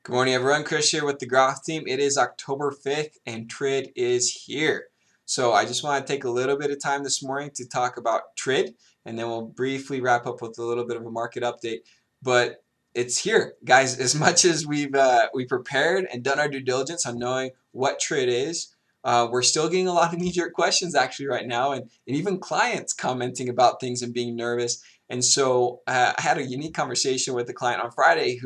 Good morning, everyone. Chris here with the Groff team. It is October 5th and TRID is here. So I just want to take a little bit of time this morning to talk about TRID, and then we'll briefly wrap up with a little bit of a market update. But it's here, guys. As much as we prepared and done our due diligence on knowing what TRID is, we're still getting a lot of knee-jerk questions actually right now, and even clients commenting about things and being nervous. And so I had a unique conversation with a client on Friday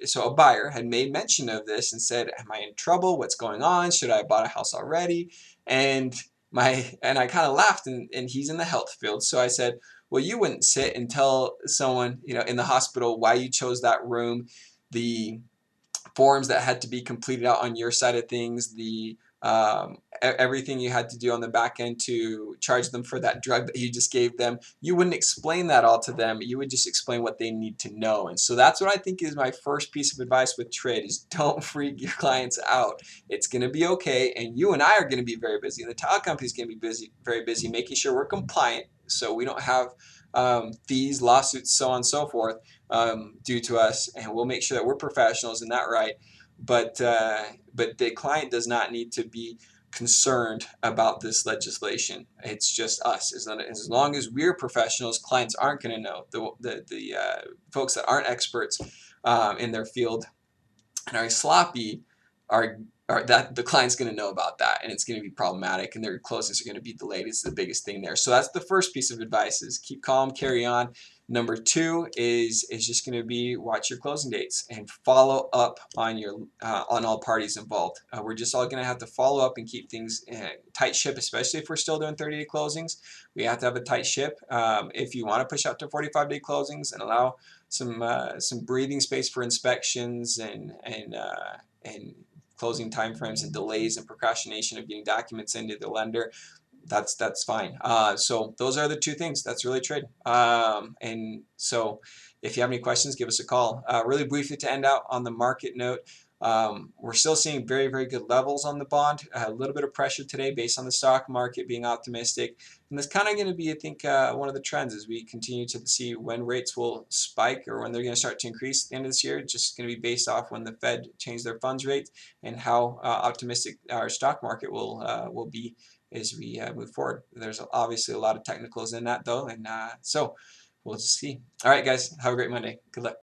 so a buyer had made mention of this and said, "Am I in trouble? What's going on? Should I have bought a house already?" And I kind of laughed, and he's in the health field, so I said, "Well, you wouldn't sit and tell someone, in the hospital why you chose that room, the forms that had to be completed out on your side of things, the everything you had to do on the back end to charge them for that drug that you just gave them. You wouldn't explain that all to them. You would just explain what they need to know." And so that's what I think is my first piece of advice with TRID is don't freak your clients out. It's going to be okay, and you and I are going to be very busy. The title company is going to be busy, very busy, making sure we're compliant so we don't have fees, lawsuits, so on and so forth due to us, and we'll make sure that we're professionals in that right. But the client does not need to be concerned about this legislation. It's just us. As long as we're professionals, clients aren't going to know. The folks that aren't experts in their field and are sloppy are that the client's going to know about that, and it's going to be problematic, and their closings are going to be delayed. It's the biggest thing there. So that's the first piece of advice: is keep calm, carry on. Number two is just going to be watch your closing dates and follow up on your on all parties involved. We're just all going to have to follow up and keep things tight ship, especially if we're still doing 30-day closings. We have to have a tight ship. If you want to push out to 45-day closings and allow some breathing space for inspections and closing timeframes and delays and procrastination of getting documents into the lender, that's fine. So those are the two things. That's really TRID. And so if you have any questions, give us a call. Really briefly to end out on the market note, we're still seeing very, very good levels on the bond. A little bit of pressure today based on the stock market being optimistic. And that's kind of going to be, I think, one of the trends as we continue to see when rates will spike or when they're going to start to increase at the end of this year. It's just going to be based off when the Fed changes their funds rate and how optimistic our stock market will be as we move forward. There's obviously a lot of technicals in that though, and so we'll just see. All right, guys, have a great Monday. Good luck.